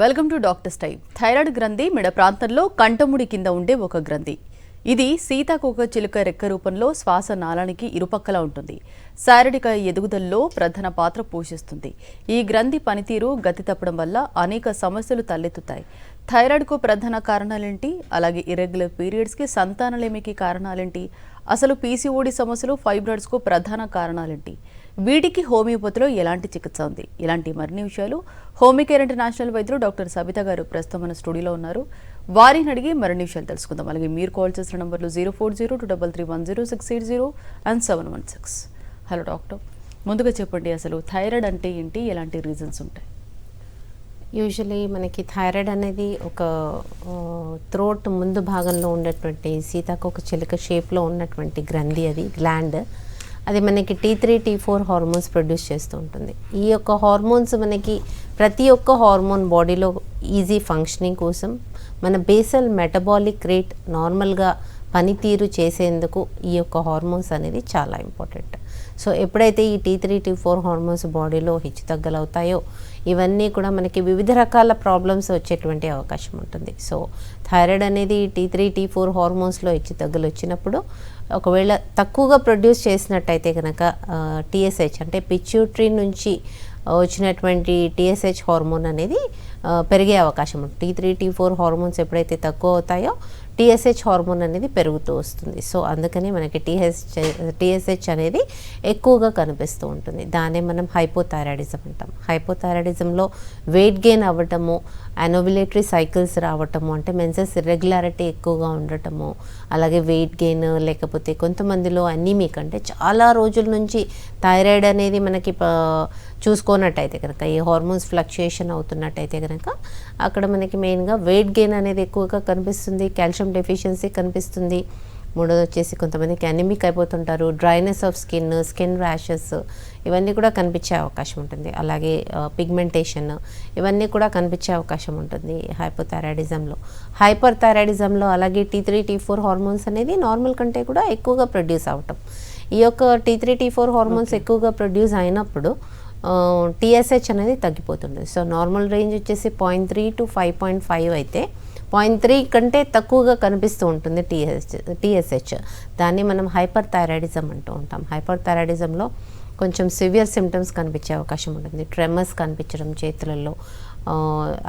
Welcome to doctors time. Thyroid గ్రంథి మెడ ప్రాంతంలో కంఠముడి కింద ఉండే ఒక గ్రంథి. ఇది సీతాకోక చిలుక రెక్క రూపంలో శ్వాస నాళానికి ఇరుపక్కలా ఉంటుంది. శారీరక ఎదుగుదలలో ప్రధాన పాత్ర పోషిస్తుంది. ఈ గ్రంథి పనితీరు గతి తప్పడం వల్ల అనేక సమస్యలు తలెత్తుతాయి. థైరాయిడ్కు ప్రధాన కారణాలేంటి, అలాగే ఇర్రెగ్యులర్ పీరియడ్స్కి సంతానలేమికి కారణాలేంటి, అసలు పీసీఓడి సమస్యలు ఫైబ్రాయిడ్స్కు ప్రధాన కారణాలేంటి, వీటికి హోమియోపతిలో ఎలాంటి చికిత్స ఉంది, ఇలాంటి మరిన్ని విషయాలు హోమికేర్ ఇంటర్నేషనల్ వైద్యులు డాక్టర్ సబిత గారు ప్రస్తుతం మన స్టూడియోలో ఉన్నారు. వారిని అడిగి మరిన్ని విషయాలు తెలుసుకుందాం. అలాగే మీరు కాల్ చేసిన నంబర్లు 04023310680 అండ్ 716. హలో డాక్టర్, ముందుగా చెప్పండి, అసలు థైరాయిడ్ అంటే ఏంటి, ఎలాంటి రీజన్స్ ఉంటాయి? యూజువలీ మనకి థైరాయిడ్ అనేది ఒక థ్రోట్ ముందు భాగంలో ఉన్నటువంటి సీతాకోక చిలుక షేప్లో ఉన్నటువంటి గ్రంథి, అది గ్లాండ్. అది మనకి T3, T4 హార్మోన్స్ ప్రొడ్యూస్ చేస్తూ ఉంటుంది. ఈ యొక్క హార్మోన్స్ మనకి ప్రతి ఒక్క హార్మోన్ బాడీలో ఈజీ ఫంక్షనింగ్ కోసం, మన బేసల్ మెటబాలిక్ రేట్ నార్మల్గా పనితీరు చేసేందుకు ఈ యొక్క హార్మోన్స్ అనేది చాలా ఇంపార్టెంట్. సో ఎప్పుడైతే ఈ T3, T4 హార్మోన్స్ బాడీలో హెచ్చుతగ్గలవుతాయో ఇవన్నీ కూడా మనకి వివిధ రకాల ప్రాబ్లమ్స్ వచ్చేటువంటి అవకాశం ఉంటుంది. సో థైరాయిడ్ అనేది T3, T4 హార్మోన్స్లో హెచ్చుతగ్గులు వచ్చినప్పుడు, ఒకవేళ తక్కువగా ప్రొడ్యూస్ చేసినట్టయితే కనుక TSH అంటే పిట్యూటరీ నుంచి వచ్చినటువంటి TSH హార్మోన్ అనేది పెరిగే అవకాశం ఉంటుంది. T3, T4 హార్మోన్స్ ఎప్పుడైతే తక్కువ అవుతాయో TSH హార్మోన్ అనేది పెరుగుతూ వస్తుంది. సో అందుకని మనకి TSH అనేది ఎక్కువగా కనిపిస్తూ ఉంటుంది. దాన్నే మనం హైపోథైరాయిడిజం అంటాం. హైపోథైరాయిడిజంలో వెయిట్ గెయిన్ అవ్వటము, అనోబులేటరీ సైకిల్స్ రావటము, అంటే మెన్సెస్ ఇర్రెగ్యులారిటీ ఎక్కువగా ఉండటము, అలాగే వెయిట్ గెయిన్, లేకపోతే కొంతమందిలో అనీమిక్ అంటే చాలా రోజుల నుంచి థైరాయిడ్ అనేది మనకి చూసుకున్నట్టయితే కనుక, ఈ హార్మోన్స్ ఫ్లక్చుయేషన్ అవుతున్నట్టయితే కనుక అక్కడ మనకి మెయిన్గా వెయిట్ గెయిన్ అనేది ఎక్కువగా కనిపిస్తుంది, కాల్షియం డెఫిషియన్సీ కనిపిస్తుంది. మూడోది వచ్చేసి కొంతమందికి అనీమిక్ అయిపోతుంటారు, డ్రైనెస్ ఆఫ్ స్కిన్ ర్యాషెస్ ఇవన్నీ కూడా కనిపించే అవకాశం ఉంటుంది. అలాగే పిగ్మెంటేషన్ ఇవన్నీ కూడా కనిపించే అవకాశం ఉంటుంది హైపోథైరాయిడిజంలో. హైపర్ థైరాయిడిజంలో అలాగే T3, T4 హార్మోన్స్ అనేది నార్మల్ కంటే కూడా ఎక్కువగా ప్రొడ్యూస్ అవటం. ఈ యొక్క T3, T4 హార్మోన్స్ ఎక్కువగా ప్రొడ్యూస్ అయినప్పుడు TSH అనేది తగ్గిపోతుంది. సో నార్మల్ రేంజ్ వచ్చేసి 0.3 to 5.5 అయితే 0.3 కంటే తక్కువగా కనిపిస్తూ ఉంటుంది TSH. దాన్ని మనం హైపర్ థైరాయిడిజం అంటూ ఉంటాం. హైపర్ థైరాయిడిజంలో కొంచెం సివియర్ సిమ్టమ్స్ కనిపించే అవకాశం ఉంటుంది. ట్రెమర్స్ కనిపించడం చేతులలో,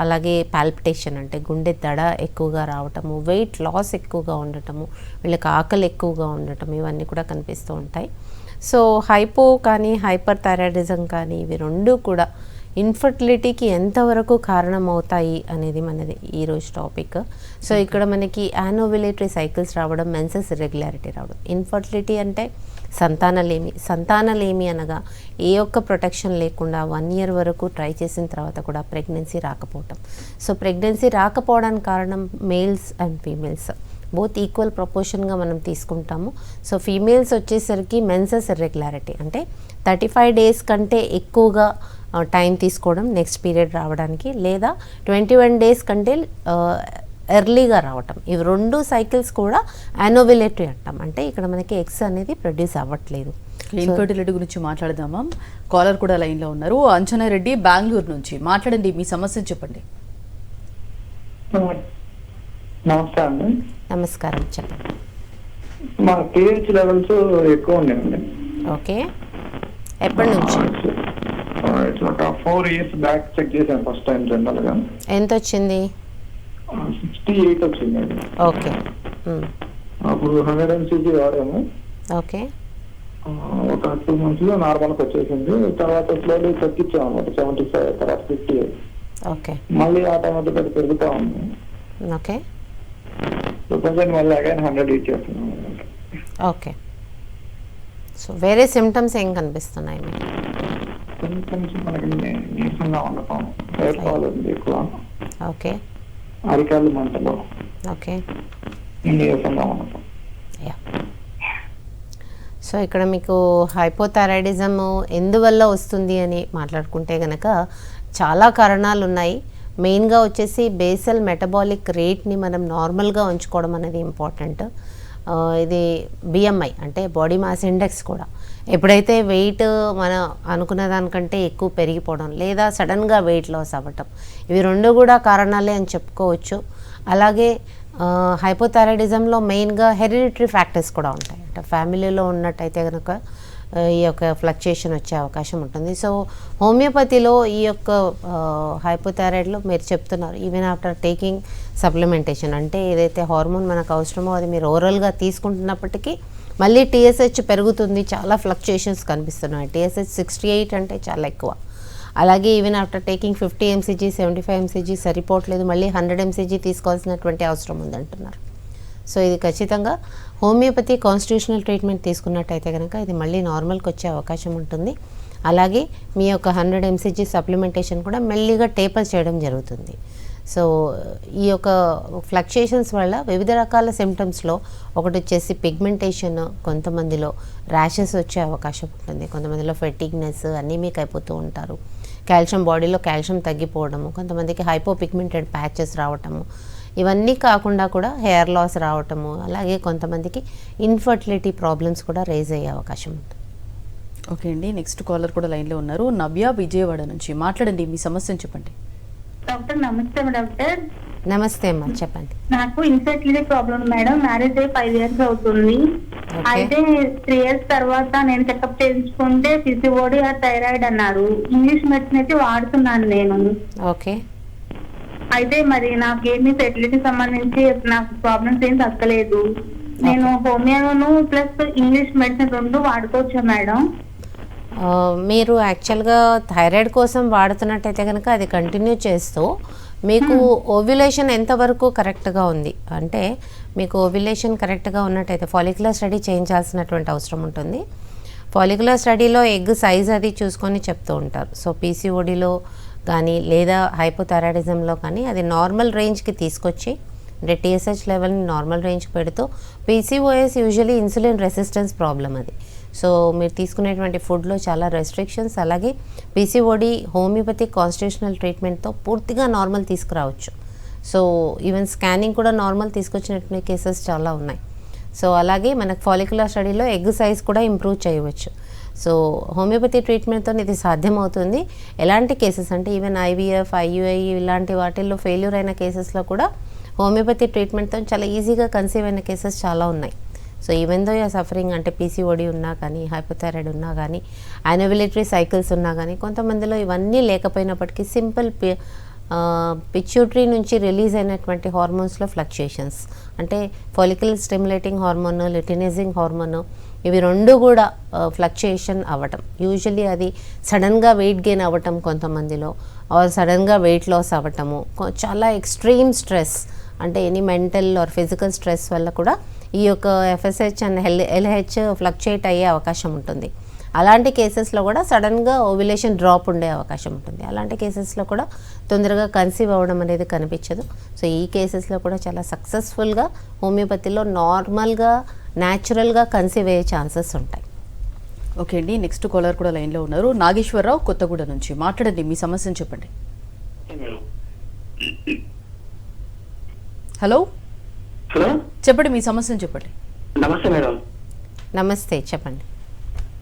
అలాగే పాల్పిటేషన్ అంటే గుండె దడ ఎక్కువగా రావటము, వెయిట్ లాస్ ఎక్కువగా ఉండటము, వీళ్ళకి ఆకలి ఎక్కువగా ఉండటం, ఇవన్నీ కూడా కనిపిస్తూ ఉంటాయి. సో హైపో కానీ హైపర్ థైరాయిడిజం కానీ ఇవి రెండు కూడా ఇన్ఫర్టిలిటీకి ఎంతవరకు కారణమవుతాయి అనేది మనది ఈరోజు టాపిక్. సో ఇక్కడ మనకి యానోవులేటరీ సైకిల్స్ రావడం, మెన్సెస్ ఇర్రెగ్యులారిటీ రావడం. ఇన్ఫర్టిలిటీ అంటే సంతానలేమి అనగా ఏ ఒక్క ప్రొటెక్షన్ లేకుండా 1 year వరకు ట్రై చేసిన తర్వాత కూడా ప్రెగ్నెన్సీ రాకపోవటం. సో ప్రెగ్నెన్సీ రాకపోవడానికి కారణం males and females both equal ప్రపోర్షన్గా మనం తీసుకుంటాము. సో ఫీమేల్స్ వచ్చేసరికి మెన్సెస్ ఇర్రెగ్యులారిటీ అంటే 35 days కంటే ఎక్కువగా టైం తీసుకోవడం నెక్స్ట్ పీరియడ్ రావడానికి, లేదా 21 days కంటే ఎర్లీగా రావటం. ఇవి రెండు సైకిల్స్ కూడా యానోవులేటరీ అంటాం. అంటే ఇక్కడ మనకి ఎగ్స్ అనేది ప్రొడ్యూస్ అవ్వట్లేదు. ఇన్ఫర్టిలిటీ గురించి మాట్లాడదామా? కాలర్ కూడా లైన్లో ఉన్నారు. అంజనా రెడ్డి బెంగళూరు నుంచి. మాట్లాడండి, మీ సమస్యను చెప్పండి. నమస్కారం, చెప్పండి. మా pH లెవెల్స్ ఎక్కువ ఉన్నాయండి. ఓకే, ఎప్పటి నుంచి? 4 years బ్యాక్ చెక్ చేశాను ఫస్ట్ టైం జనరల్గా. ఎంత వచ్చింది? 68 వచ్చిందండి. ఓకే, అప్పుడు 100 mcg వాడాము. ఓకే, ఒక 2 months లో నార్మల్కి వచ్చేసింది. తర్వాత స్లోలీ తగ్గించాము అనమాట, 75 తర్వాత 58. ఓకే, మళ్ళీ ఆటోమేటిక్ అది పెరుగుతా ఉంది. ఓకే, మళ్ళీ అగైన్ 100 యూజ్ చేస్తున్నాం. ఓకే. సో వేరే సిమ్టమ్స్ ఏం కనిపిస్తున్నాయి మీకు? కొంచెం మనకి నీరసంగా ఉండటం, హెయిర్ ఫాల్ ఉంది ఎక్కువ, ఓకే, అరికాళ్ళు మంటలు, ఓకే, నీరసంగా ఉండటం. సో ఇక్కడ మీకు హైపోథైరాయిడిజం ఎందువల్ల వస్తుంది అని మాట్లాడుకుంటే కనుక చాలా కారణాలు ఉన్నాయి. మెయిన్గా వచ్చేసి బేసల్ మెటబాలిక్ రేట్ని మనం నార్మల్గా ఉంచుకోవడం అనేది ఇంపార్టెంట్. ఇది BMI అంటే బాడీ మాస్ ఇండెక్స్ కూడా ఎప్పుడైతే వెయిట్ మనం అనుకున్న దానికంటే ఎక్కువ పెరిగిపోవడం లేదా సడన్గా వెయిట్ లాస్ అవ్వటం, ఇవి రెండు కూడా కారణాలే అని చెప్పుకోవచ్చు. అలాగే హైపోథైరాయిడిజంలో మెయిన్గా హెరిడిటరీ ఫ్యాక్టర్స్ కూడా ఉంటాయి. అంటే ఫ్యామిలీలో ఉన్నట్టయితే కనుక ఈ యొక్క ఫ్లక్చుయేషన్ వచ్చే అవకాశం ఉంటుంది. సో హోమియోపతిలో ఈ యొక్క హైపోథైరాయిడ్లో మీరు చెప్తున్నారు ఈవెన్ ఆఫ్టర్ టేకింగ్ సప్లిమెంటేషన్, అంటే ఏదైతే హార్మోన్ మనకు అవసరమో అది మీరు ఓరల్గా తీసుకుంటున్నప్పటికీ మళ్ళీ టీఎస్హెచ్ పెరుగుతుంది, చాలా ఫ్లక్చుయేషన్స్ కనిపిస్తున్నాయి. టీఎస్హెచ్ 68 అంటే చాలా ఎక్కువ. అలాగే even after taking 50 mcg 75 mcg సరిపోవట్లేదు, మళ్ళీ 100 mcg తీసుకోవాల్సినటువంటి అవసరం ఉందంటున్నారు. సో ఇది ఖచ్చితంగా హోమియోపతి కాన్స్టిట్యూషనల్ ట్రీట్మెంట్ తీసుకున్నట్టయితే కనుక ఇది మళ్ళీ నార్మల్కి వచ్చే అవకాశం ఉంటుంది. అలాగే మీ యొక్క 100 mcg సప్లిమెంటేషన్ కూడా మెల్లిగా టేపర్ చేయడం జరుగుతుంది. సో ఈ యొక్క ఫ్లక్చుయేషన్స్ వల్ల వివిధ రకాల సిమ్టమ్స్లో ఒకటి వచ్చేసి పిగ్మెంటేషన్, కొంతమందిలో ర్యాషెస్ వచ్చే అవకాశం ఉంటుంది, కొంతమందిలో ఫెటిగ్నెస్, అనీమిక్ అయిపోతూ ఉంటారు, కాల్షియం బాడీలో కాల్షియం తగ్గిపోవడము, కొంతమందికి హైపోపిగ్మెంటెడ్ ప్యాచెస్ రావటము, ఇవన్నీ కాకుండా కూడా హెయిర్ లాస్ రావటము, అలాగే కొంతమందికి ఇన్ఫర్టిలిటీ ప్రాబ్లమ్స్ కూడా రేజ్ అయ్యే అవకాశం ఉంటుంది. ఓకే అండి, నెక్స్ట్ కాలర్ కూడా లైన్లో ఉన్నారు. నవ్య విజయవాడ నుంచి మాట్లాడండి, మీ సమస్యను చెప్పండి. డాక్టర్ నమస్తే డాక్టర్. నమస్తే అమ్మా, చెప్పండి. నాకు ఇన్ఫర్టిలిటీ ప్రాబ్లం మేడం. మ్యారేజ్ అయ్యి 5 years అవుతుంది. అయితే 3 years తర్వాత నేను చెకప్ చేయించుకుంటే పిసిఓడి ఆ థైరాయిడ్ అన్నారు. ఇంగ్లీష్ మెడిసిన్ అయితే వాడుతున్నాను నేను. ఓకే. అయితే మరి నాకేమి ఫెర్టిలిటీ సంబంధించి నాకు ప్రాబ్లమ్స్ ఏం తగ్గలేదు. నేను హోమియోను ప్లస్ ఇంగ్లీష్ మెడిసిన్ రెండు వాడుకోవచ్చా మేడం? మీరు యాక్చువల్గా థైరాయిడ్ కోసం వాడుతున్నట్టయితే కనుక అది కంటిన్యూ చేస్తూ మీకు ఓవ్యులేషన్ ఎంతవరకు కరెక్ట్గా ఉంది అంటే మీకు ఓవ్యులేషన్ కరెక్ట్గా ఉన్నట్టయితే ఫాలిక్యులర్ స్టడీ చేయించాల్సినటువంటి అవసరం ఉంటుంది. ఫాలిక్యులర్ స్టడీలో ఎగ్ సైజ్ అది చూసుకొని చెప్తూ ఉంటారు. సో పీసీఓడిలో కానీ లేదా హైపోథైరాయిడిజంలో కానీ అది నార్మల్ రేంజ్కి తీసుకొచ్చి అంటే టీఎస్హెచ్ లెవెల్ని నార్మల్ రేంజ్కి పెడుతూ PCOS usually insulin resistance problem అది. సో మీరు తీసుకునేటువంటి ఫుడ్లో చాలా రెస్ట్రిక్షన్స్, అలాగే పీసీఓడి హోమియోపతి కాన్స్టిట్యూషనల్ ట్రీట్మెంట్తో పూర్తిగా నార్మల్ తీసుకురావచ్చు. సో ఈవెన్ స్కానింగ్ కూడా నార్మల్ తీసుకొచ్చినటువంటి కేసెస్ చాలా ఉన్నాయి. సో అలాగే మనకు ఫాలిక్యులర్ స్టడీలో ఎగ్ సైజ్ కూడా ఇంప్రూవ్ చేయవచ్చు. సో హోమియోపతి ట్రీట్మెంట్తో ఇది సాధ్యమవుతుంది. ఎలాంటి కేసెస్ అంటే ఈవెన్ ఐవీఎఫ్, ఐయుఐ ఇలాంటి వాటిల్లో ఫెయిల్యూర్ అయిన కేసెస్లో కూడా హోమియోపతి ట్రీట్మెంట్తో చాలా ఈజీగా కన్సీవ్ అయిన కేసెస్ చాలా ఉన్నాయి. So even though you suffering అంటే పీసీఓడి ఉన్నా కానీ, హైపోథైరాయిడ్ ఉన్నా కానీ, యానోవిలేటరీ సైకిల్స్ ఉన్నా కానీ, కొంతమందిలో ఇవన్నీ లేకపోయినప్పటికీ సింపుల్ పిట్యూటరీ నుంచి రిలీజ్ అయినటువంటి హార్మోన్స్లో ఫ్లక్చుయేషన్స్ అంటే follicle stimulating hormone, luteinising hormone, ఇవి రెండు కూడా ఫ్లక్చుయేషన్ అవ్వటం, యూజువల్లీ అది సడన్గా వెయిట్ గెయిన్ అవ్వటం కొంతమందిలో, ఆర్ సడన్గా వెయిట్ లాస్ అవ్వటము, చాలా ఎక్స్ట్రీమ్ స్ట్రెస్ అంటే any mental are physical stress వల్ల కూడా ఈ యొక్క ఎఫ్ఎస్హెచ్ అండ్ ఎల్హెచ్ ఫ్లక్చుయేట్ అయ్యే అవకాశం ఉంటుంది. అలాంటి కేసెస్లో కూడా సడన్గా ఓవ్యులేషన్ డ్రాప్ ఉండే అవకాశం ఉంటుంది. అలాంటి కేసెస్లో కూడా తొందరగా కన్సీవ్ అవ్వడం అనేది కనిపించదు. సో ఈ కేసెస్లో కూడా చాలా సక్సెస్ఫుల్గా హోమియోపతిలో నార్మల్గా న్యాచురల్గా కన్సీవ్ అయ్యే ఛాన్సెస్ ఉంటాయి. ఓకే అండి, నెక్స్ట్ కాలర్ కూడా లైన్లో ఉన్నారు. నాగేశ్వరరావు కొత్తగూడ నుంచి మాట్లాడండి, మీ సమస్యను చెప్పండి. హలో హలో, చెప్పండి, మీ సమస్యను చెప్పండి. నమస్తే మేడం. నమస్తే, చెప్పండి.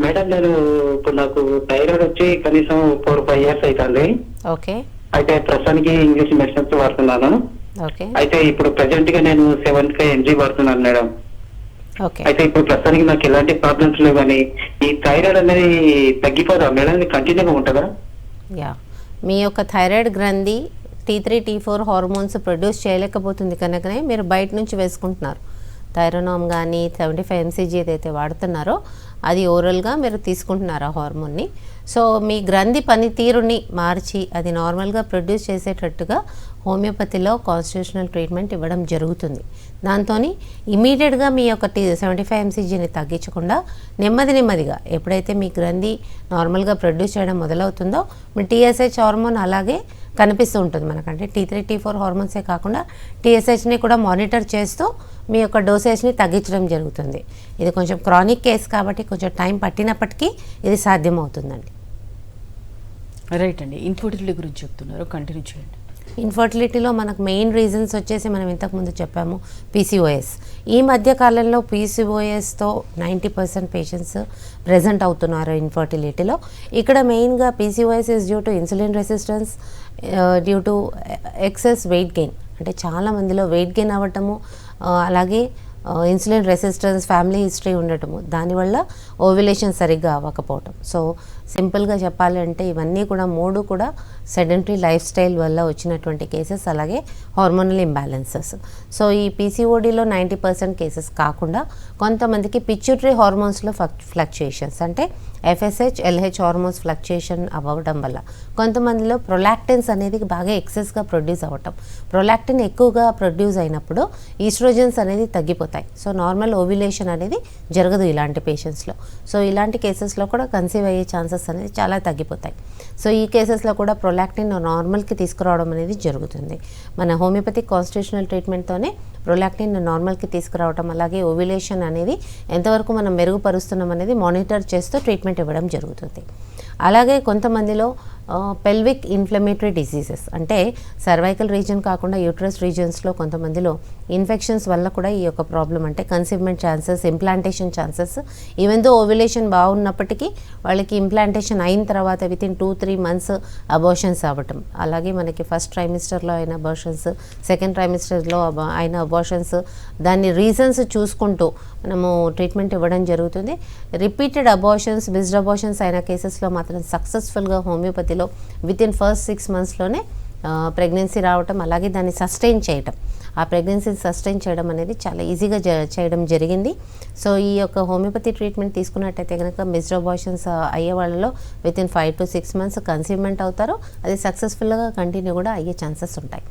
మేడం నేను ఇప్పుడు నాకు థైరాయిడ్ వచ్చి కనీసం 4-5 years అవుతుంది. ఓకే. అయితే ప్రస్తుతానికి ఇంగ్లీష్ మెడిసిన్స్ వాడుతున్నాను. ఓకే. అయితే ఇప్పుడు ప్రెసెంట్ గా నేను 75 mg వాడుతున్నాను మేడం. ఓకే. అయితే ఇప్పుడు ప్రస్తుతానికి నాకు ఎలాంటి ప్రాబ్లమ్స్ లేవు, కానీ ఈ థైరాయిడ్ అనేది తగ్గిపోదా మేడం? ఇది కంటిన్యూగా ఉంటుందా? యా, మీ యొక్క థైరాయిడ్ గ్రంథి T3, T4 హార్మోన్స్ ప్రొడ్యూస్ చేయలేకపోతుంది కనుకనే మీరు బయట నుంచి వేసుకుంటున్నారు. థైరోనామ్ కానీ 75 mcg ఏదైతే వాడుతున్నారో అది ఓరల్గా మీరు తీసుకుంటున్నారు ఆ హార్మోన్ని. సో మీ గ్రంథి పనితీరుని మార్చి అది నార్మల్గా ప్రొడ్యూస్ చేసేటట్టుగా హోమియోపతిలో కాన్స్టిట్యూషనల్ ట్రీట్మెంట్ ఇవ్వడం జరుగుతుంది. దాంతో ఇమీడియట్గా మీ యొక్క 75 mcgని తగ్గించకుండా నెమ్మదిగా ఎప్పుడైతే మీ గ్రంథి నార్మల్గా ప్రొడ్యూస్ చేయడం మొదలవుతుందో మీ టీఎస్హెచ్ హార్మోన్ అలాగే కనిపిస్తూ ఉంటుంది మనకంటే T3, T4 హార్మోన్సే కాకుండా టీఎస్హెచ్ని కూడా మానిటర్ చేస్తూ మీ యొక్క డోసేజ్ని తగ్గించడం జరుగుతుంది. ఇది కొంచెం క్రానిక్ కేసు కాబట్టి కొంచెం టైం పట్టినప్పటికీ ఇది సాధ్యమవుతుందండి. రైట్ అండి, ఇన్ఫర్టిలిటీ గురించి చెప్తున్నారు, కంటిన్యూ చేయండి. ఇన్ఫర్టిలిటీలో మనకు మెయిన్ రీజన్స్ వచ్చేసి మనం ఇంతకుముందు చెప్పాము పీసీఓఎస్. ఈ మధ్య కాలంలో పీసీఓఎస్తో 90% పేషెంట్స్ ప్రెజెంట్ అవుతున్నారు ఇన్ఫర్టిలిటీలో. ఇక్కడ మెయిన్గా PCOS is due to insulin resistance, due to excess weight gain. అంటే చాలా మందిలో వెయిట్ గెయిన్ అవ్వటము, అలాగే ఇన్సులిన్ రెసిస్టెన్స్, ఫ్యామిలీ హిస్టరీ ఉండటము, దానివల్ల ఓవ్యులేషన్ సరిగ్గా అవ్వకపోవటం. సో సింపుల్గా చెప్పాలంటే ఇవన్నీ కూడా 3 కూడా సెడెంటరీ లైఫ్ స్టైల్ వల్ల వచ్చినటువంటి కేసెస్, అలాగే హార్మోనల్ ఇంబ్యాలెన్సెస్. సో ఈ పీసీఓడిలో 90% కేసెస్ కాకుండా కొంతమందికి పిట్యూటరీ హార్మోన్స్లో ఫ్లక్చుయేషన్స్, అంటే ఎఫ్ఎస్హెచ్, ఎల్హెచ్ హార్మోన్స్ ఫ్లక్చుయేషన్ అవ్వడం వల్ల, కొంతమందిలో ప్రొలాక్టిన్స్ అనేది బాగా ఎక్సెస్గా ప్రొడ్యూస్ అవ్వటం. ప్రొలాక్టిన్ ఎక్కువగా ప్రొడ్యూస్ అయినప్పుడు ఈస్ట్రోజన్స్ అనేది తగ్గిపోతాయి. సో నార్మల్ ఓవ్యులేషన్ అనేది జరగదు ఇలాంటి పేషెంట్స్లో. సో ఇలాంటి కేసెస్లో కూడా కన్సీవ్ అయ్యే ఛాన్సెస్ అనేది చాలా తగ్గిపోతాయి. సో ఈ కేసెస్లో కూడా ప్రొలాక్టిన్ నార్మల్కి తీసుకురావడం అనేది జరుగుతుంది. మన హోమియోపతిక్ కాన్స్టిట్యూషనల్ ట్రీట్మెంట్తోనే ప్రొలాక్టిన్ నార్మల్కి తీసుకురావడం, అలాగే ఓవ్యులేషన్ అనేది ఎంతవరకు మనం మెరుగుపరుస్తున్నాం అనేది మానిటర్ చేస్తూ ట్రీట్మెంట్ ఇవ్వడం జరుగుతుంది. అలాగే కొంతమందిలో పెల్విక్ ఇన్ఫ్లమేటరీ డిసీజెస్, అంటే సర్వైకల్ రీజన్ కాకుండా యూట్రస్ రీజన్స్లో కొంతమందిలో ఇన్ఫెక్షన్స్ వల్ల కూడా ఈ యొక్క ప్రాబ్లం, అంటే conceivement chances, implantation chances, even though ovulation బాగున్నప్పటికీ వాళ్ళకి ఇంప్లాంటేషన్ అయిన తర్వాత వితిన్ 2-3 మంత్స్ అబార్షన్స్ అవ్వటం. అలాగే మనకి ఫస్ట్ ట్రైమిస్టర్లో అయిన అబార్షన్స్, సెకండ్ ట్రైమిస్టర్లో అయిన అబార్షన్స్, దాని రీజన్స్ చూసుకుంటూ మనము ట్రీట్మెంట్ ఇవ్వడం జరుగుతుంది. రిపీటెడ్ అబార్షన్స్, మిస్డ్ అబార్షన్స్ అయిన కేసెస్లో మాత్రం సక్సెస్ఫుల్గా హోమియోపతిలో వితిన్ ఫస్ట్ 6 మంత్స్లోనే ప్రెగ్నెన్సీ రావటం, అలాగే దాన్ని సస్టైన్ చేయటం, ఆ ప్రెగ్నెన్సీని సస్టైన్ చేయడం అనేది చాలా ఈజీగా చేయడం జరిగింది. సో ఈ యొక్క హోమియోపతి ట్రీట్మెంట్ తీసుకున్నట్టయితే కనుక మిస్డ్ అబార్షన్స్ అయ్యే వాళ్ళలో వితిన్ 5 to 6 months కన్సీవ్మెంట్ అవుతారు. అది సక్సెస్ఫుల్గా కంటిన్యూ కూడా అయ్యే ఛాన్సెస్ ఉంటాయి.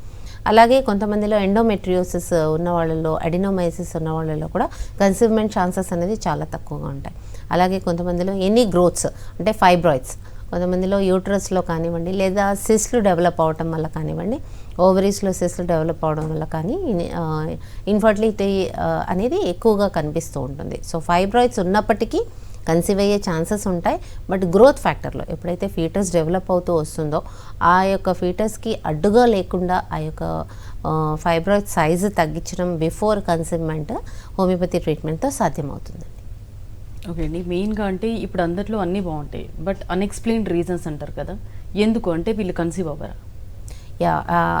అలాగే కొంతమందిలో ఎండోమెట్రియోసిస్ ఉన్న వాళ్ళలో, అడినోమైసిస్ ఉన్న వాళ్ళలో కూడా కన్సీవ్మెంట్ ఛాన్సెస్ అనేది చాలా తక్కువగా ఉంటాయి. అలాగే కొంతమందిలో ఎనీ గ్రోత్స్, అంటే ఫైబ్రాయిడ్స్, కొంతమందిలో యూట్రస్లో కానివ్వండి, లేదా సిస్ట్లు డెవలప్ అవడం వల్ల కానివ్వండి, ఓవరీస్లో సిస్ట్లు డెవలప్ అవడం వల్ల కానీ ఇన్ఫర్టిలిటీ అనేది ఎక్కువగా కనిపిస్తూ ఉంటుంది. సో ఫైబ్రాయిడ్స్ ఉన్నప్పటికీ కన్సీవ్ అయ్యే ఛాన్సెస్ ఉంటాయి. బట్ గ్రోత్ ఫ్యాక్టర్లో ఎప్పుడైతే ఫీటస్ డెవలప్ అవుతూ వస్తుందో ఆ యొక్క ఫీటస్కి అడ్డుగా లేకుండా ఆ యొక్క ఫైబ్రాయిడ్ సైజు తగ్గించడం బిఫోర్ కన్సీవ్మెంట్ హోమియోపతి ట్రీట్మెంట్తో సాధ్యమవుతుంది. ఓకే అండి, మెయిన్గా అంటే ఇప్పుడు అందరిలో అన్నీ బాగుంటాయి, బట్ అన్ఎక్స్ప్లెయిన్డ్ రీజన్స్ అంటారు కదా, ఎందుకు అంటే వీళ్ళు కన్సీవ్ అవ్వరా?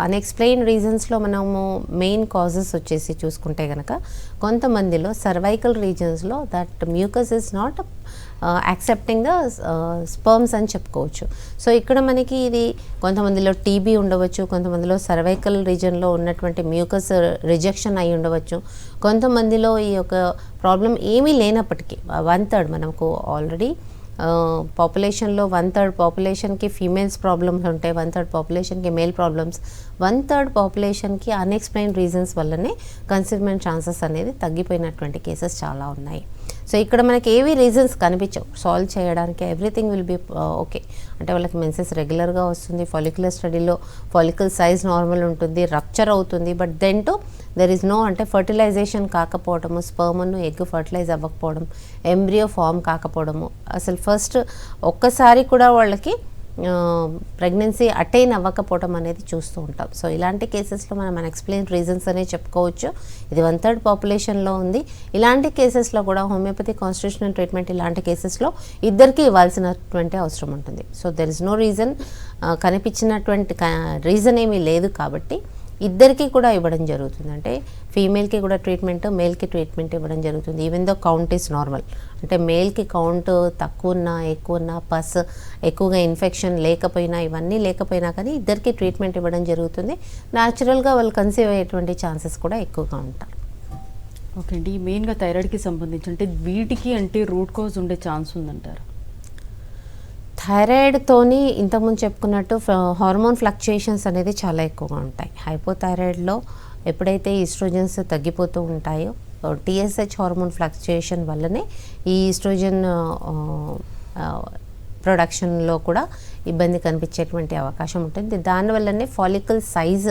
అన్ఎక్స్ప్లెయిన్ రీజన్స్లో మనము మెయిన్ కాజెస్ వచ్చేసి చూసుకుంటే కనుక కొంతమందిలో సర్వైకల్ రీజన్స్లో that mucus is not accepting the sperms అని చెప్పుకోవచ్చు. సో ఇక్కడ మనకి ఇది కొంతమందిలో టీబీ ఉండవచ్చు, కొంతమందిలో సర్వైకల్ రీజన్లో ఉన్నటువంటి మ్యూకస్ రిజెక్షన్ అయి ఉండవచ్చు, కొంతమందిలో ఈ యొక్క ప్రాబ్లం ఏమీ లేనప్పటికీ 1/3 మనకు ఆల్రెడీ పాపులేషన్లో 1/3 పాపులేషన్కి ఫీమేల్స్ ప్రాబ్లమ్స్ ఉంటాయి, 1/3 పాపులేషన్కి మేల్ ప్రాబ్లమ్స్, 1/3 పాపులేషన్కి అన్ఎక్స్ప్లెయిన్డ్ రీజన్స్ వల్లనే కన్సీవ్మెంట్ ఛాన్సెస్ అనేది తగ్గిపోయినటువంటి కేసెస్ చాలా ఉన్నాయి. సో ఇక్కడ మనకి ఏవి రీజన్స్ కనిపించవు సాల్వ్ చేయడానికి, ఎవ్రీథింగ్ విల్ బీ ఓకే. అంటే వాళ్ళకి మెన్సెస్ రెగ్యులర్గా వస్తుంది, ఫాలిక్యులర్ స్టడీలో ఫాలికల్ సైజ్ నార్మల్ ఉంటుంది, రప్చర్ అవుతుంది, but then to there is no, అంటే ఫర్టిలైజేషన్ కాకపోవడము, స్పర్మ్ను ఎగ్ ఫర్టిలైజ్ అవ్వకపోవడం, ఎంబ్రియో ఫామ్ కాకపోవడము, అసలు ఫస్ట్ ఒక్కసారి కూడా వాళ్ళకి ప్రెగ్నెన్సీ అటైన్ అవ్వకపోవడం అనేది చూస్తూ ఉంటాం. సో ఇలాంటి కేసెస్లో మనం అన్ఎక్స్ప్లెయిన్ రీజన్స్ అనే చెప్పుకోవచ్చు. ఇది 1/3 పాపులేషన్లో ఉంది. ఇలాంటి కేసెస్లో కూడా హోమియోపతి కాన్స్టిట్యూషనల్ ట్రీట్మెంట్ ఇలాంటి కేసెస్లో ఇద్దరికీ ఇవ్వాల్సినటువంటి అవసరం ఉంటుంది. So there is no reason, కనిపించినటువంటి రీజన్ ఏమీ లేదు కాబట్టి ఇద్దరికీ కూడా ఇవ్వడం జరుగుతుంది. అంటే ఫీమేల్కి కూడా ట్రీట్మెంట్, మేల్కి ట్రీట్మెంట్ ఇవ్వడం జరుగుతుంది. Even though count is normal, అంటే మేల్కి కౌంట్ తక్కువ ఉన్నా ఎక్కువ ఉన్నా, పస్ ఎక్కువగా ఇన్ఫెక్షన్ లేకపోయినా, ఇవన్నీ లేకపోయినా కానీ ఇద్దరికి ట్రీట్మెంట్ ఇవ్వడం జరుగుతుంది. న్యాచురల్గా వాళ్ళు కన్సీవ్ అయ్యేటువంటి ఛాన్సెస్ కూడా ఎక్కువగా ఉంటాయి. ఓకే అండి, మెయిన్గా థైరాయిడ్కి సంబంధించి అంటే వీటికి అంటే రూట్ కాజ్ ఉండే ఛాన్స్ ఉందంటారు? థైరాయిడ్తోని ఇంతకుముందు చెప్పుకున్నట్టు హార్మోన్ ఫ్లక్చుయేషన్స్ అనేది చాలా ఎక్కువగా ఉంటాయి. హైపోథైరాయిడ్లో ఎప్పుడైతే ఈస్ట్రోజన్స్ తగ్గిపోతూ ఉంటాయో టీఎస్హెచ్ హార్మోన్ ఫ్లక్చుయేషన్ వల్లనే ఈ ఈస్ట్రోజన్ ప్రొడక్షన్లో కూడా ఇబ్బంది కనిపించేటువంటి అవకాశం ఉంటుంది. దానివల్లనే ఫాలికల్ సైజ్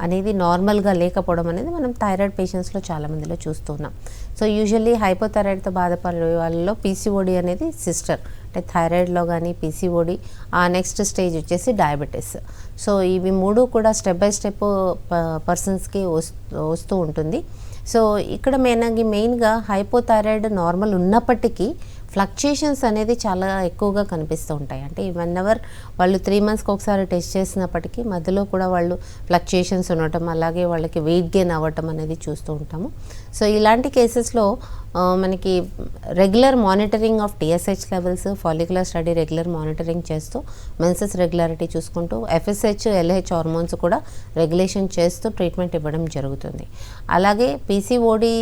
అనేది నార్మల్గా లేకపోవడం అనేది మనం థైరాయిడ్ పేషెంట్స్లో చాలామందిలో చూస్తున్నాం. సో యూజువల్లీ హైపోథైరాయిడ్తో బాధపడే వాళ్ళలో పీసీఓడి అనేది సిస్టర్, అంటే థైరాయిడ్లో కానీ పీసీఓడి, ఆ నెక్స్ట్ స్టేజ్ వచ్చేసి డయాబెటీస్. సో ఇవి 3 కూడా స్టెప్ బై స్టెప్ పర్సన్స్కి వస్తూ ఉంటుంది. సో ఇక్కడ మెయిన్గా హైపోథైరాయిడ్ నార్మల్ ఉన్నప్పటికీ ఫ్లక్చుయేషన్స్ అనేది చాలా ఎక్కువగా కనిపిస్తూ ఉంటాయి. అంటే 1 అవర్ వాళ్ళు 3 మంత్స్కి ఒకసారి టెస్ట్ చేసినప్పటికీ మధ్యలో కూడా వాళ్ళు ఫ్లక్చుయేషన్స్ ఉండటం, అలాగే వాళ్ళకి వెయిట్ గెయిన్ అవ్వటం అనేది చూస్తూ ఉంటాము. సో ఇలాంటి కేసెస్లో మనకి regular monitoring of TSH levels, follicular study regular monitoring చేస్తూ, మెన్సెస్ రెగ్యులారిటీ చూసుకుంటూ, ఎఫ్ఎస్హెచ్, ఎల్హెచ్ హార్మోన్స్ కూడా రెగ్యులేషన్ చేస్తూ ట్రీట్మెంట్ ఇవ్వడం జరుగుతుంది. అలాగే పీసీఓడి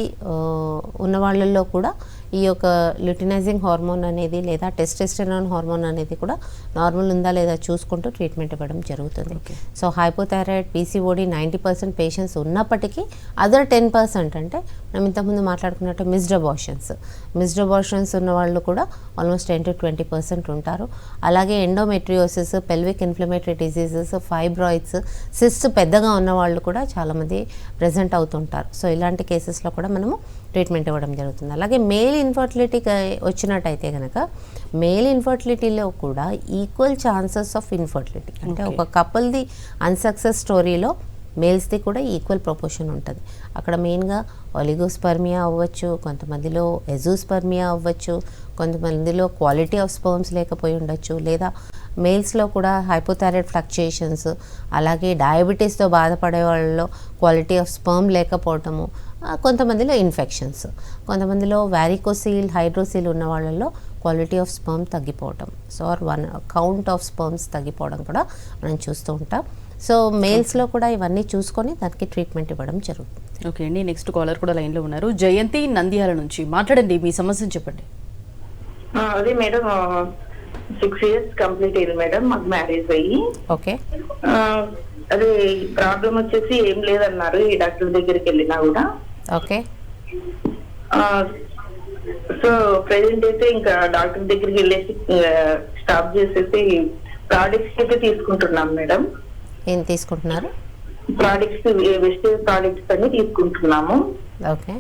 ఉన్న వాళ్ళల్లో కూడా ఈ యొక్క ల్యూటినైజింగ్ హార్మోన్ అనేది లేదా టెస్టోస్టెరాన్ హార్మోన్ అనేది కూడా నార్మల్ ఉందా లేదా చూసుకుంటూ ట్రీట్మెంట్ ఇవ్వడం జరుగుతుంది. సో హైపోథైరాయిడ్ పీసీఓడి 90% పేషెంట్స్ ఉన్నప్పటికీ అదర్ 10% అంటే మనం ఇంతకుముందు మాట్లాడుకున్నట్టు మిస్డ్ అబార్షన్స్ ఉన్న వాళ్ళు కూడా ఆల్మోస్ట్ 10 to 20% ఉంటారు. అలాగే endometriosis, pelvic inflammatory diseases, fibroids, cyst పెద్దగా ఉన్న వాళ్ళు కూడా చాలామంది ప్రెజెంట్ అవుతుంటారు. సో ఇలాంటి కేసెస్లో కూడా మనము ట్రీట్మెంట్ ఇవ్వడం జరుగుతుంది. అలాగే మేల్ ఇన్ఫర్టిలిటీ వచ్చినట్టయితే కనుక మేల్ ఇన్ఫర్టిలిటీలో కూడా ఈక్వల్ ఛాన్సెస్ ఆఫ్ ఇన్ఫర్టిలిటీ, అంటే ఒక కపుల్ది అన్సక్సెస్ స్టోరీలో మేల్స్ది కూడా ఈక్వల్ ప్రపోర్షన్ ఉంటుంది. అక్కడ మెయిన్గా ఒలిగోస్పర్మియా అవ్వచ్చు, కొంతమందిలో ఎజోస్పర్మియా అవ్వచ్చు, కొంతమందిలో క్వాలిటీ ఆఫ్ స్పర్మ్స్ లేకపోయి ఉండొచ్చు, లేదా మేల్స్లో కూడా హైపోథైరాయిడ్ ఫ్లక్చుయేషన్స్, అలాగే డయాబెటీస్తో బాధపడే వాళ్ళలో క్వాలిటీ ఆఫ్ స్పర్మ్ లేకపోవటము, కొంతమందిలో ఇన్ఫెక్షన్స్, కొంతమందిలో వారికోసీల్, హైడ్రోసీల్ ఉన్న వాళ్ళలో క్వాలిటీ ఆఫ్ స్పర్మ్ తగ్గిపోవటం, సో కౌంట్ ఆఫ్ స్పర్మ్స్ తగ్గిపోవడం కూడా మనం చూస్తూ ఉంటాం. సో మేల్స్లో కూడా ఇవన్నీ చూసుకొని దానికి ట్రీట్మెంట్ ఇవ్వడం జరుగుతుంది. ఓకే అండి, నెక్స్ట్ కాలర్ కూడా లైన్లో ఉన్నారు. జయంతి నంద్యాల నుంచి మాట్లాడండి, మీ సమస్యను చెప్పండి. అదే మేడం 6 years కంప్లీట్ అయింది మేడం మాకు మ్యారేజ్ అయ్యి. ఓకే, అదే ప్రాబ్లం వచ్చేసి ఏం లేదన్నారు ఈ డాక్టర్ దగ్గరికి వెళ్ళినా కూడా. ఓకే, సో ప్రెసెంట్ అయితే ఇంకా డాక్టర్ దగ్గరికి వెళ్ళేసి స్టాప్ చేసేసి ప్రోడక్ట్స్ అయితే తీసుకుంటున్నాం మేడం. ఏం తీసుకుంటున్నారు? ప్రోడక్ట్స్, వెజిటేబుల్ ప్రోడక్ట్స్ అన్ని తీసుకుంటున్నాము. ఓకే,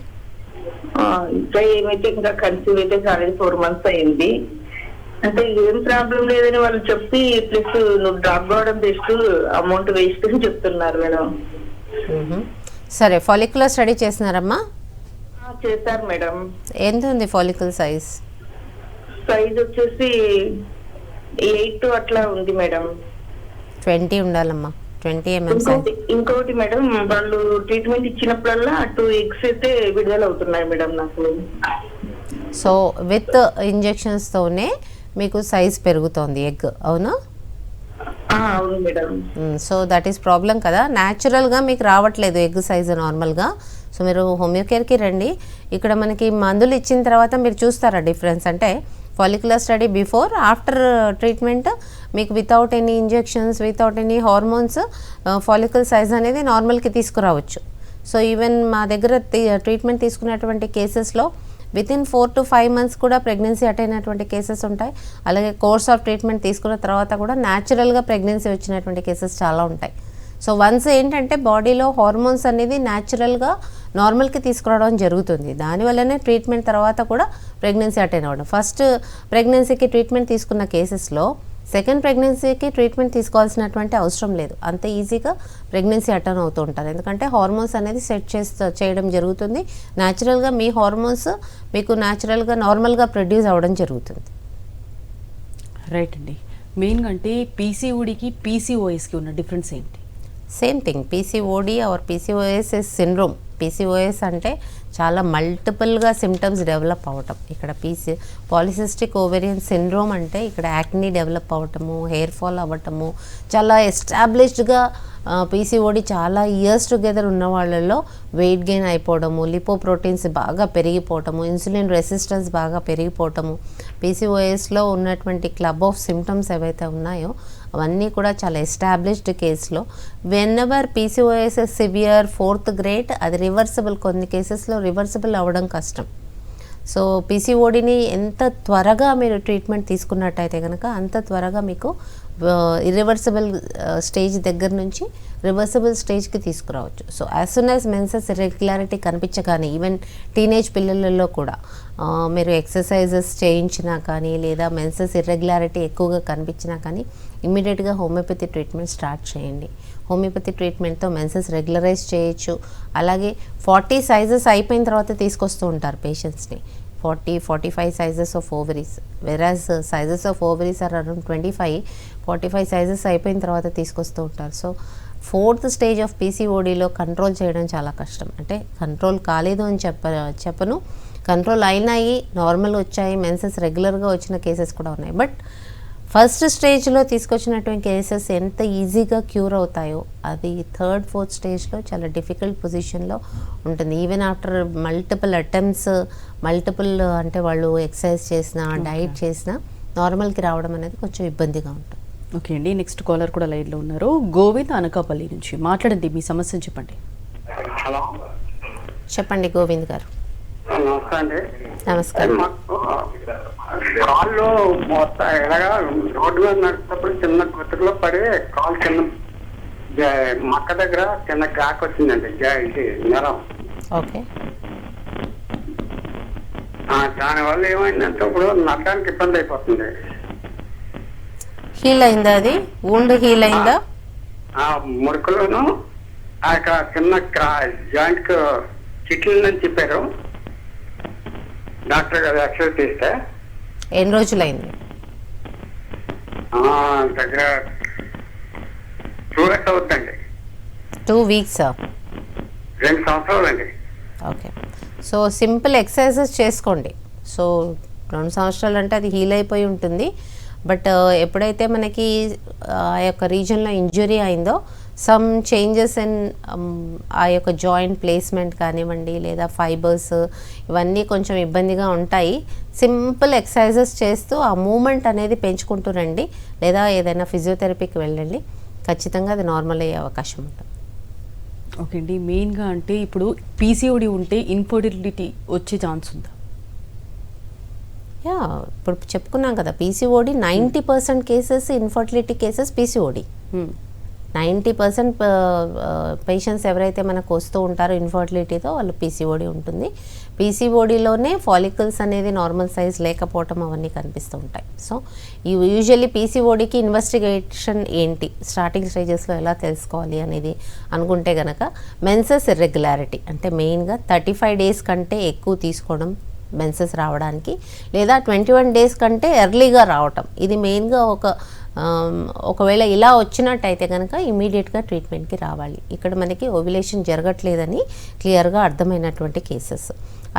ఇంకా ఏమైతే ఇంకా కన్సీవ్ అయితే ఆల్రెడీ 4 months అయింది. అంటే ఏం ప్రాబ్లం లేదని వాళ్ళు చెప్పి ప్లస్ నువ్వు డ్రాప్ కావడం బెస్ట్, అమౌంట్ వేస్ట్ అని చెప్తున్నారు మేడం. సరే, ఫాలిక్యులర్ స్టడీ చేస్తున్నారమ్మా? చేశారు మేడం. ఎంత ఉంది ఫాలికల్ సైజ్ వచ్చేసి 8 అట్లా ఉంది మేడం. 20 ఉండాలమ్మా, 20 mm. ఇంకోటి మేడం, వాళ్ళు ట్రీట్మెంట్ ఇచ్చినప్పుడల్లా 2 eggs అయితే విడుదల అవుతున్నాయి మేడం నాకు. సో విత్ ఇంజెక్షన్స్తోనే మీకు సైజ్ పెరుగుతోంది ఎగ్, అవునా? అవును madam. So that is problem కదా, న్యాచురల్గా మీకు రావట్లేదు ఎగ్ సైజ్ నార్మల్గా. సో మీరు హోమియోకేర్కి రండి. ఇక్కడ మనకి మందులు ఇచ్చిన తర్వాత మీరు చూస్తారా డిఫరెన్స్, అంటే follicular study before after treatment మీకు without any injections, without any hormones follicle size అనేది నార్మల్కి తీసుకురావచ్చు. సో ఈవెన్ మా దగ్గర ట్రీట్మెంట్ తీసుకున్నటువంటి కేసెస్లో వితిన్ 4 to 5 months కూడా ప్రెగ్నెన్సీ అటైనటువంటి కేసెస్ ఉంటాయి. అలాగే కోర్స్ ఆఫ్ ట్రీట్మెంట్ తీసుకున్న తర్వాత కూడా న్యాచురల్గా ప్రెగ్నెన్సీ వచ్చినటువంటి కేసెస్ చాలా ఉంటాయి. సో వన్స్ ఏంటంటే బాడీలో హార్మోన్స్ అనేది న్యాచురల్గా నార్మల్కి తీసుకురావడం జరుగుతుంది. దానివల్లనే ట్రీట్మెంట్ తర్వాత కూడా ప్రెగ్నెన్సీ అటైన్ అవ్వడం. ఫస్ట్ ప్రెగ్నెన్సీకి ట్రీట్మెంట్ తీసుకున్న కేసెస్లో సెకండ్ ప్రెగ్నెన్సీకి ట్రీట్మెంట్ తీసుకోవాల్సినటువంటి అవసరం లేదు, అంత ఈజీగా ప్రెగ్నెన్సీ అటైన్ అవుతూ ఉంటారు. ఎందుకంటే హార్మోన్స్ అనేది సెట్ చేయడం జరుగుతుంది. న్యాచురల్గా మీ హార్మోన్స్ మీకు న్యాచురల్గా నార్మల్గా ప్రొడ్యూస్ అవ్వడం జరుగుతుంది. రైట్ అండి, మెయిన్గా అంటే పీసీఓడికి పీసీఓఎస్కి ఉన్న డిఫరెన్స్ ఏంటి? Same thing, PCOD are PCOS is syndrome. PCOS అంటే చాలా మల్టిపుల్గా సిమ్టమ్స్ డెవలప్ అవ్వటం. ఇక్కడ పాలిసిస్టిక్ ఓవేరియన్ సిండ్రోమ్ అంటే ఇక్కడ యాక్నీ డెవలప్ అవ్వటము, హెయిర్ ఫాల్ అవ్వటము, చాలా ఎస్టాబ్లిష్డ్గా పీసీఓడి చాలా ఇయర్స్ టుగెదర్ ఉన్న వాళ్ళలో వెయిట్ గెయిన్ అయిపోవడము, లిపోప్రోటీన్స్ బాగా పెరిగిపోవటము, ఇన్సులిన్ రెసిస్టెన్స్ బాగా పెరిగిపోవటము, పీసీఓఎస్లో ఉన్నటువంటి క్లబ్ ఆఫ్ సిమ్టమ్స్ ఏవైతే ఉన్నాయో అవన్నీ కూడా చాలా ఎస్టాబ్లిష్డ్ కేసులో. When ever PCOS severe 4th grade అది రివర్సిబుల్, కొన్ని కేసెస్లో రివర్సిబుల్ అవ్వడం కష్టం. సో పీసీఓడిని ఎంత త్వరగా మీరు ట్రీట్మెంట్ తీసుకున్నట్టయితే కనుక అంత త్వరగా మీకు ఇర్రివర్సిబుల్ స్టేజ్ దగ్గర నుంచి రివర్సిబుల్ స్టేజ్కి తీసుకురావచ్చు. So as soon as menses irregularity కనిపించగానే ఈవెన్ టీనేజ్ పిల్లలలో కూడా మీరు ఎక్సర్సైజెస్ చేయించినా కానీ లేదా మెన్సెస్ ఇర్రెగ్యులారిటీ ఎక్కువగా కనిపించినా కానీ ఇమ్మీడియట్గా హోమియోపతి ట్రీట్మెంట్ స్టార్ట్ చేయండి. హోమియోపతి ట్రీట్మెంట్తో మెన్సెస్ రెగ్యులరైజ్ చేయొచ్చు. అలాగే 40 సైజెస్ అయిపోయిన తర్వాత తీసుకొస్తూ ఉంటారు పేషెంట్స్ని, 40-45 sizes of ovaries, average sizes of ovaries are around 25-45 sizes అయిపోయిన తర్వాత తీసుకొస్తూ ఉంటారు. సో 4th స్టేజ్ ఆఫ్ పీసీఓడిలో కంట్రోల్ చేయడం చాలా కష్టం. అంటే కంట్రోల్ కాలేదు అని చెప్పను, కంట్రోల్ అయినాయి, నార్మల్ వచ్చాయి, మెన్సెస్ రెగ్యులర్గా వచ్చిన కేసెస్ కూడా ఉన్నాయి. బట్ ఫస్ట్ స్టేజ్లో తీసుకొచ్చినటువంటి కేసెస్ ఎంత ఈజీగా క్యూర్ అవుతాయో అది 3rd, 4th స్టేజ్లో చాలా డిఫికల్ట్ పొజిషన్లో ఉంటుంది. Even after multiple attempts, multiple అంటే వాళ్ళు ఎక్సర్సైజ్ చేసినా డైట్ చేసినా నార్మల్కి రావడం అనేది కొంచెం ఇబ్బందిగా ఉంటుంది. ఓకే అండి, నెక్స్ట్ కాలర్ కూడా లైన్లో ఉన్నారు. గోవింద్ అనకాపల్లి నుంచి మాట్లాడండి, మీ సమస్యను చెప్పండి. హలో, చెప్పండి గోవింద్ గారు. నమస్తే అండి. నమస్కారం. మాకు కాళ్ళు మొత్తం ఎలాగా రోడ్డు మీద నడిచినప్పుడు చిన్న గుర్తులో పడి కాలు చిన్న మక్క దగ్గర చిన్న క్రాక్ వచ్చిందండి, ఇది నెలం. ఓకే, దానివల్ల ఏమైందంటే ఇప్పుడు నడడానికి ఇబ్బంది అయిపోతుంది. హీల్ అయిందా? అది వూండ్ హీల్ అయిందా? మురుకులను ఆ యొక్క చిన్న జాయింట్ చిట్లని చెప్పారు డాక్టర్ గారు. ఎక్సర్సైజ్ చేస్తే ఎన్ని రోజులైంది? దగ్గర 2 weeks అవుతుందండి. 2 weeks. 2 సంవత్సరాలండి. ఓకే, సో సింపుల్ ఎక్సర్సైజెస్ చేసుకోండి. సో 2 సంవత్సరాలు అంటే అది హీల్ అయిపోయి ఉంటుంది. బట్ ఎప్పుడైతే మనకి ఆ యొక్క రీజన్లో ఇంజురీ అయిందో సమ్ చేంజెస్ ఇన్ ఆ యొక్క జాయింట్ ప్లేస్మెంట్ కానివ్వండి లేదా ఫైబర్స్ ఇవన్నీ కొంచెం ఇబ్బందిగా ఉంటాయి. సింపుల్ ఎక్సర్సైజెస్ చేస్తూ ఆ మూమెంట్ అనేది పెంచుకుంటూ రండి, లేదా ఏదైనా ఫిజియోథెరపీకి వెళ్ళండి, ఖచ్చితంగా అది నార్మల్ అయ్యే అవకాశం ఉంటుంది. ఓకే అండి, మెయిన్గా అంటే ఇప్పుడు పీసీఓడి ఉంటే ఇన్ఫర్టిలిటీ వచ్చే ఛాన్స్ ఉందా? యా, ఇప్పుడు చెప్పుకున్నాం కదా, PCOD 90% cases infertility cases PCOD. 90% patients ఎవరైతే మనకు వస్తూ ఉంటారో ఇన్ఫర్టిలిటీతో వాళ్ళు పీసీఓడి ఉంటుంది. పీసీఓడిలోనే ఫాలికల్స్ అనేది నార్మల్ సైజ్ లేకపోవటం అవన్నీ కనిపిస్తూ ఉంటాయి. సో యూజువల్లీ పీసీఓడికి ఇన్వెస్టిగేషన్ ఏంటి, స్టార్టింగ్ స్టేజెస్లో ఎలా తెలుసుకోవాలి అనేది అనుకుంటే కనుక మెన్సెస్ ఇర్రెగ్యులారిటీ అంటే మెయిన్గా 35 days కంటే ఎక్కువ తీసుకోవడం మెన్సెస్ రావడానికి, లేదా 21 days కంటే ఎర్లీగా రావటం, ఇది మెయిన్గా ఒకవేళ ఇలా వచ్చినట్టయితే కనుక ఇమీడియట్గా ట్రీట్మెంట్కి రావాలి. ఇక్కడ మనకి ఓవ్యులేషన్ జరగట్లేదని క్లియర్గా అర్థమైనటువంటి కేసెస్.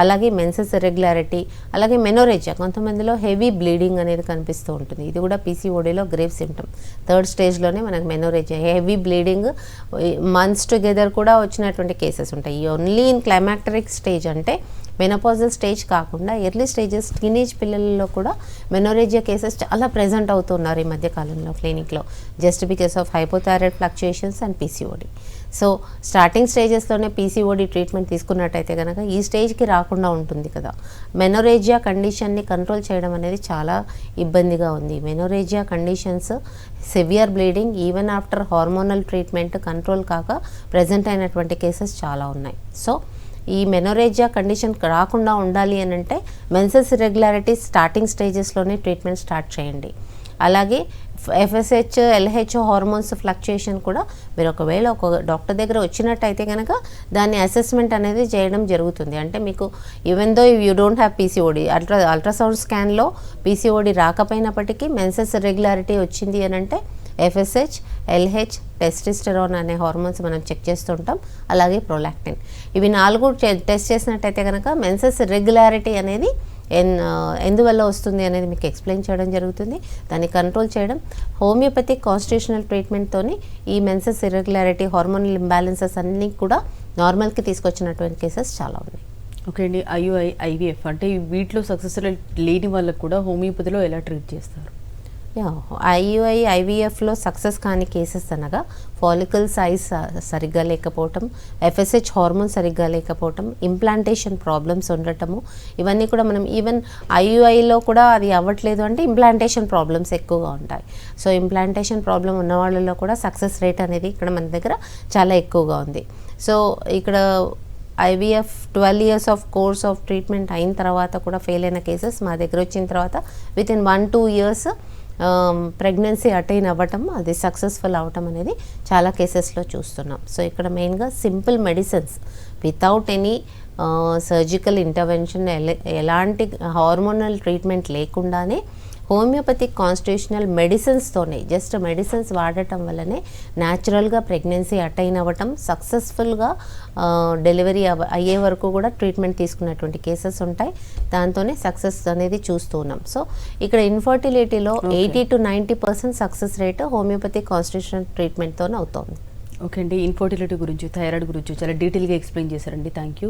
అలాగే మెన్సెస్ ఇర్రెగ్యులారిటీ, అలాగే మెనోరేజియా, కొంతమందిలో హెవీ బ్లీడింగ్ అనేది కనిపిస్తూ ఉంటుంది. ఇది కూడా పీసీఓడిలో గ్రేవ్ సిమ్టమ్. 3rd స్టేజ్లోనే మనకు menorrhagia, heavy bleeding months together కూడా వచ్చినటువంటి కేసెస్ ఉంటాయి. ఓన్లీ ఇన్ క్లైమాక్టరిక్ స్టేజ్ అంటే మెనోపాజల్ స్టేజ్ కాకుండా ఎర్లీ స్టేజెస్ టీనేజ్ పిల్లల్లో కూడా మెనోరేజియా కేసెస్ చాలా ప్రెజెంట్ అవుతున్నారు ఈ మధ్యకాలంలో క్లినిక్లో, just because of hypothyroid fluctuations and PCOD. So starting స్టేజెస్లోనే పీసీఓడి ట్రీట్మెంట్ తీసుకున్నట్టయితే కనుక ఈ స్టేజ్కి రాకుండా ఉంటుంది కదా. మెనోరేజియా కండిషన్ని కంట్రోల్ చేయడం అనేది చాలా ఇబ్బందిగా ఉంది. Menorrhagia conditions severe bleeding even after hormonal treatment control కాక ప్రెజెంట్ అయినటువంటి కేసెస్ చాలా ఉన్నాయి. సో ఈ మెనోరేజియా కండిషన్ రాకుండా ఉండాలి అని అంటే మెన్సెస్ ఇర్రెగ్యులారిటీ స్టార్టింగ్ స్టేజెస్లోనే ట్రీట్మెంట్ స్టార్ట్ చేయండి. అలాగే FSH, LH హార్మోన్స్ ఫ్లక్చుయేషన్ కూడా మీరు ఒకవేళ ఒక డాక్టర్ దగ్గర వచ్చినట్టయితే కనుక దాన్ని అసెస్మెంట్ అనేది చేయడం జరుగుతుంది. అంటే మీకు even though you don't have PCOD, ultrasound స్కాన్లో పీసీఓడి రాకపోయినప్పటికీ మెన్సెస్ ఇర్రెగ్యులారిటీ వచ్చింది అని అంటే FSH, LH, టెస్టిస్టెరాన్ అనే హార్మోన్స్ మనం చెక్ చేస్తుంటాం, అలాగే ప్రొలాక్టిన్. ఇవి 4 టెస్ట్ చేసినట్టయితే కనుక మెన్సెస్ ఇర్రెగ్యులారిటీ అనేది ఎందువల్ల వస్తుంది అనేది మీకు ఎక్స్ప్లెయిన్ చేయడం జరుగుతుంది. దాన్ని కంట్రోల్ చేయడం హోమియోపతిక్ కాన్స్టిట్యూషనల్ ట్రీట్మెంట్తోని ఈ మెన్సెస్ ఇర్రెగ్యులారిటీ హార్మోనల్ ఇంబ్యాలెన్సెస్ అన్నీ కూడా నార్మల్కి తీసుకొచ్చినటువంటి కేసెస్ చాలా ఉన్నాయి. ఓకే అండి, IUI, IVF అంటే వీటిలో సక్సెస్ లేని వాళ్ళకు కూడా హోమియోపతిలో ఎలా ట్రీట్ చేస్తారు? ఐయుఐ ఐవీఎఫ్లో సక్సెస్ కాని కేసెస్ అనగా ఫాలికల్ సైజ్ సరిగ్గా లేకపోవటం, ఎఫ్ఎస్హెచ్ హార్మోన్ సరిగ్గా లేకపోవటం, ఇంప్లాంటేషన్ ప్రాబ్లమ్స్ ఉండటము, ఇవన్నీ కూడా మనం ఈవెన్ ఐయుఐలో కూడా అది అవ్వట్లేదు అంటే ఇంప్లాంటేషన్ ప్రాబ్లమ్స్ ఎక్కువగా ఉంటాయి. సో ఇంప్లాంటేషన్ ప్రాబ్లం ఉన్న వాళ్ళలో కూడా సక్సెస్ రేట్ అనేది ఇక్కడ మన దగ్గర చాలా ఎక్కువగా ఉంది. సో ఇక్కడ IVF 12 years of course of treatment అయిన తర్వాత కూడా ఫెయిల్ అయిన కేసెస్ మా దగ్గర వచ్చిన తర్వాత వితిన్ 1-2 years ప్రెగ్నెన్సీ అటైన్ అవ్వటం, అది సక్సెస్ఫుల్ అవ్వటం అనేది చాలా కేసెస్లో చూస్తున్నాం. సో ఇక్కడ మెయిన్గా simple medicines without any surgical intervention, ఎలాంటి హార్మోనల్ ట్రీట్మెంట్ లేకుండానే హోమియోపతిక్ కాన్స్టిట్యూషనల్ మెడిసిన్స్తోనే, జస్ట్ మెడిసిన్స్ వాడటం వల్లనే న్యాచురల్గా ప్రెగ్నెన్సీ అటైన్ అవ్వటం, సక్సెస్ఫుల్గా డెలివరీ అయ్యే వరకు కూడా ట్రీట్మెంట్ తీసుకున్నటువంటి కేసెస్ ఉంటాయి. దాంతోనే సక్సెస్ అనేది చూస్తూ ఉన్నాం. సో ఇక్కడ ఇన్ఫర్టిలిటీలో 80-90% సక్సెస్ రేట్ హోమియోపతిక్ కాన్స్టిట్యూషనల్ ట్రీట్మెంట్తోనే అవుతుంది. ఓకే అండి, ఇన్ఫర్టిలిటీ గురించి, థైరాయిడ్ గురించి చాలా డీటెయిల్గా ఎక్స్ప్లెయిన్ చేశారండి. Thank you.